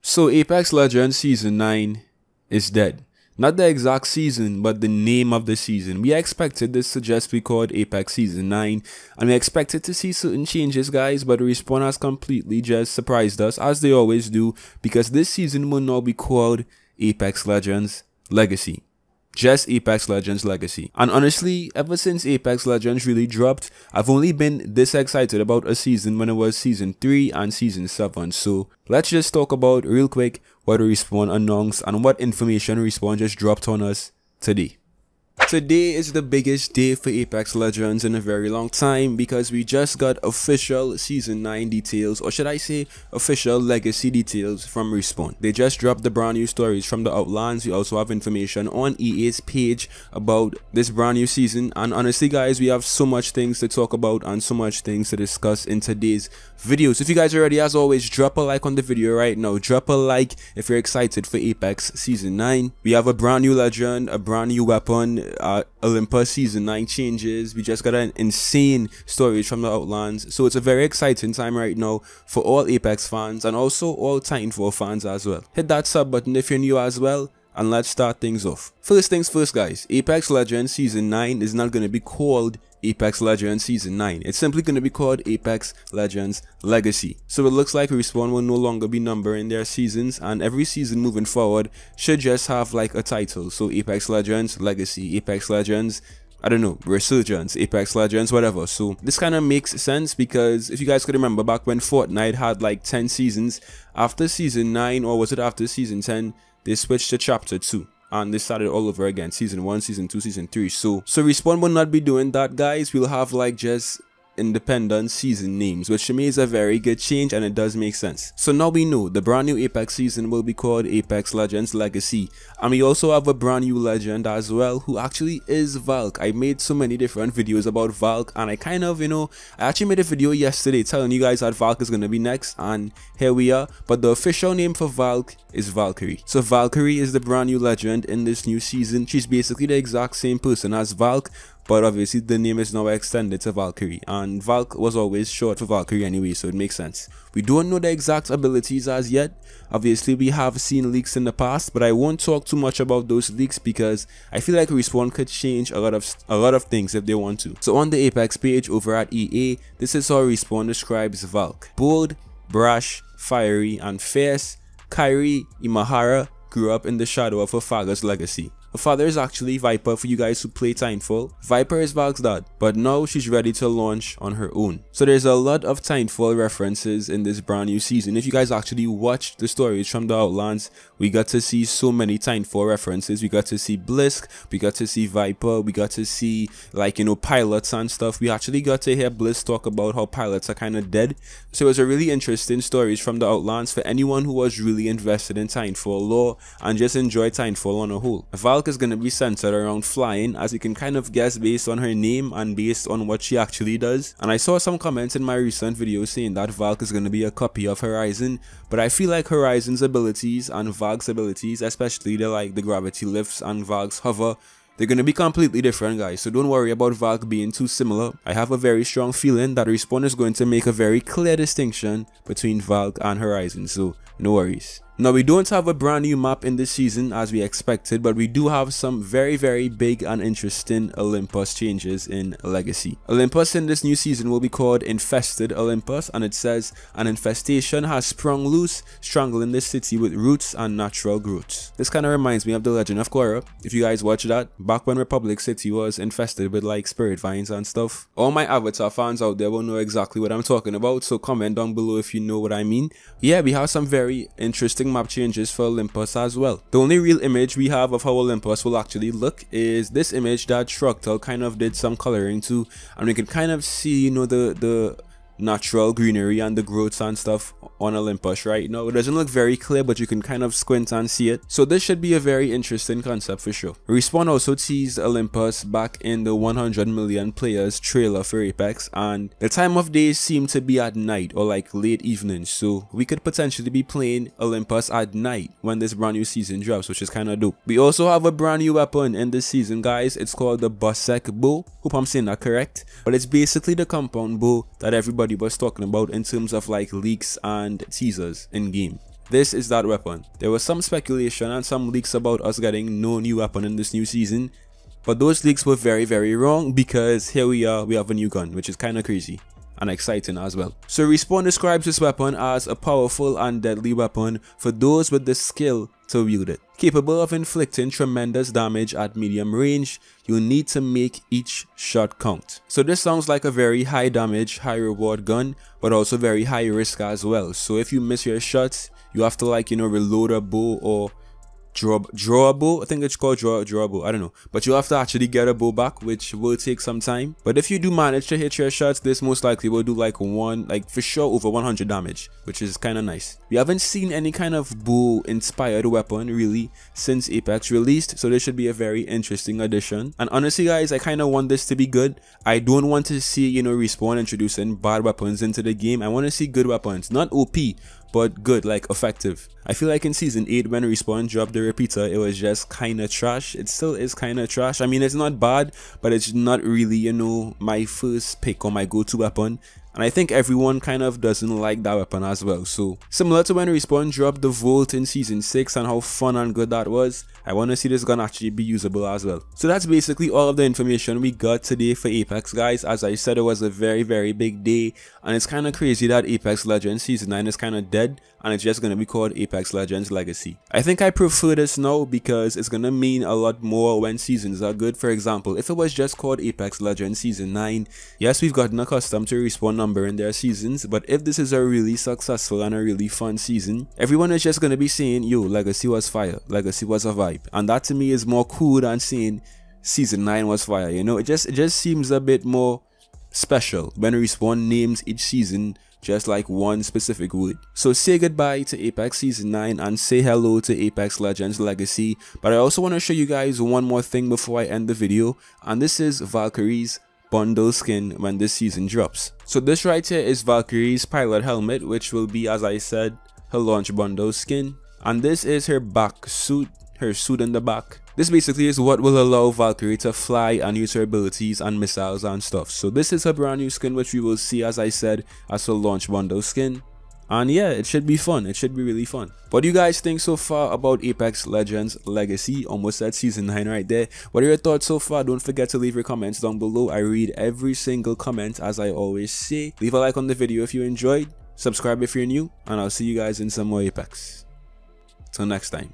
So Apex Legends Season 9 is dead. Not the exact season, but the name of the season. We expected this to just be called Apex Season 9, and we expected to see certain changes, guys, but Respawn has completely just surprised us, as they always do, because this season will now be called Apex Legends Legacy. Just Apex Legends Legacy. And honestly, ever since Apex Legends really dropped, I've only been this excited about a season when it was Season 3 and Season 7. So let's just talk about real quick what Respawn announced and what information Respawn just dropped on us today. Today is the biggest day for Apex Legends in a very long time because we just got official Season 9 details, or should I say official Legacy details from Respawn. They just dropped the brand new stories from the Outlands. We also have information on EA's page about this brand new season, and honestly guys, we have so much things to talk about and so much things to discuss in today's video. So if you guys are ready, as always, drop a like on the video right now. Drop a like if you're excited for Apex Season 9. We have a brand new legend, a brand new weapon, Olympus Season 9 changes. We just got an insane stories from the Outlands, so it's a very exciting time right now for all Apex fans and also all Titanfall fans as well. Hit that sub button if you're new as well, and let's start things off. First things first, guys, Apex Legends Season 9 is not going to be called Apex Legends Season 9. It's simply going to be called Apex Legends Legacy. So it looks like Respawn will no longer be numbering their seasons, and every season moving forward should just have like a title. So Apex Legends Legacy, Apex Legends, I don't know, Resurgence, Apex Legends, whatever. So this kind of makes sense because if you guys could remember back when Fortnite had like 10 seasons, after Season 9, or was it after Season 10, they switched to Chapter 2. And they started all over again, Season 1, Season 2, Season 3. So Respawn will not be doing that, guys. We'll have like just independent season names, which to me is a very good change, and it does make sense. So now we know the brand new Apex season will be called Apex Legends Legacy, and we also have a brand new legend as well, who actually is Valk. I made so many different videos about Valk, and I kind of, I actually made a video yesterday telling you guys that Valk is going to be next, and here we are. But the official name for Valk is Valkyrie. So Valkyrie is the brand new legend in this new season. She's basically the exact same person as Valk, but obviously the name is now extended to Valkyrie, and Valk was always short for Valkyrie anyway, so it makes sense. We don't know the exact abilities as yet. Obviously we have seen leaks in the past, but I won't talk too much about those leaks because I feel like Respawn could change a lot of things if they want to. So on the Apex page over at EA, this is how Respawn describes Valk. Bold, brash, fiery, and fierce, Kairi Imahara grew up in the shadow of her father's legacy. Her father is actually Viper for you guys who play Titanfall. Viper is Valk's dad, but now she's ready to launch on her own. So there's a lot of Titanfall references in this brand new season. If you guys actually watched the stories from the Outlands, we got to see so many Titanfall references. We got to see Blisk, we got to see Viper, we got to see like, pilots and stuff. We actually got to hear Blisk talk about how pilots are kind of dead. So it was a really interesting stories from the Outlands for anyone who was really invested in Titanfall lore and just enjoyed Titanfall on a whole. Valk is going to be centered around flying, as you can kind of guess based on her name and based on what she actually does. And I saw some comments in my recent video saying that Valk is going to be a copy of Horizon, but I feel like Horizon's abilities and Valk's abilities, especially the gravity lifts and Valk's hover, they're going to be completely different, guys. So don't worry about Valk being too similar. I have a very strong feeling that Respawn is going to make a very clear distinction between Valk and Horizon, so no worries. Now we don't have a brand new map in this season as we expected, but we do have some very big and interesting Olympus changes in Legacy. Olympus in this new season will be called Infested Olympus, and it says an infestation has sprung loose, strangling this city with roots and natural growths. This kind of reminds me of the Legend of Korra. If you guys watch that, back when Republic City was infested with like spirit vines and stuff. All my Avatar fans out there will know exactly what I'm talking about, so comment down below if you know what I mean. Yeah, we have some very interesting map changes for Olympus as well. The only real image we have of how Olympus will actually look is this image that Shrugtel kind of did some coloring to, and we can kind of see, the natural greenery and the growths and stuff on Olympus right now. It doesn't look very clear, but you can kind of squint and see it. So this should be a very interesting concept for sure. Respawn also teased Olympus back in the 100 million players trailer for Apex, and the time of day seemed to be at night or like late evening, so we could potentially be playing Olympus at night when this brand new season drops, which is kind of dope. We also have a brand new weapon in this season, guys. It's called the Bosek bow. Hope I'm saying that correct, but it's basically the compound bow that everybody was talking about in terms of like leaks and teasers in game. This is that weapon. There was some speculation and some leaks about us getting no new weapon in this new season, but those leaks were very wrong, because here we are, we have a new gun, which is kind of crazy and exciting as well. So Respawn describes this weapon as a powerful and deadly weapon for those with the skill to wield it. Capable of inflicting tremendous damage at medium range, you need to make each shot count. So this sounds like a very high damage, high reward gun, but also very high risk as well. So if you miss your shots, you have to, like, you know, reload a bow or draw a bow. I think it's called draw a bow, I don't know, but you have to actually get a bow back, which will take some time. But if you do manage to hit your shots, this most likely will do like for sure over 100 damage, which is kind of nice. We haven't seen any kind of bow inspired weapon really since Apex released, so this should be a very interesting addition. And honestly guys, I kind of want this to be good. I don't want to see, you know, Respawn introducing bad weapons into the game. I want to see good weapons, not OP, but good, like effective. I feel like in season 8 when Respawn dropped the repeater, it was just kind of trash. It still is kind of trash. I mean, it's not bad, but it's not really, you know, my first pick or my go-to weapon. And I think everyone kind of doesn't like that weapon as well. So similar to when Respawn dropped the Volt in season 6 and how fun and good that was, I want to see this gun actually be usable as well. So that's basically all of the information we got today for Apex, guys. As I said, it was a very big day, and it's kind of crazy that Apex Legends season 9 is kind of dead and it's just going to be called Apex Legends Legacy. I think I prefer this now because it's going to mean a lot more when seasons are good. For example, if it was just called Apex Legends season 9, yes, we've gotten accustomed to Respawn number in their seasons, but if this is a really successful and a really fun season, everyone is just going to be saying, yo, Legacy was fire, Legacy was a vibe. And that to me is more cool than saying season 9 was fire, you know. It just seems a bit more special when Respawn names each season just like one specific word. So say goodbye to Apex season 9 and say hello to Apex Legends Legacy. But I also want to show you guys one more thing before I end the video, and this is Valkyrie's bundle skin when this season drops. So this right here is Valkyrie's pilot helmet, which will be, as I said, her launch bundle skin. And this is her back suit, her suit in the back. This basically is what will allow Valkyrie to fly and use her abilities and missiles and stuff. So this is her brand new skin, which we will see, as I said, as her launch bundle skin. And yeah, it should be fun. It should be really fun. What do you guys think so far about Apex Legends Legacy? Almost at season 9 right there. What are your thoughts so far? Don't forget to leave your comments down below. I read every single comment, as I always say. Leave a like on the video if you enjoyed. Subscribe if you're new. And I'll see you guys in some more Apex. Till next time.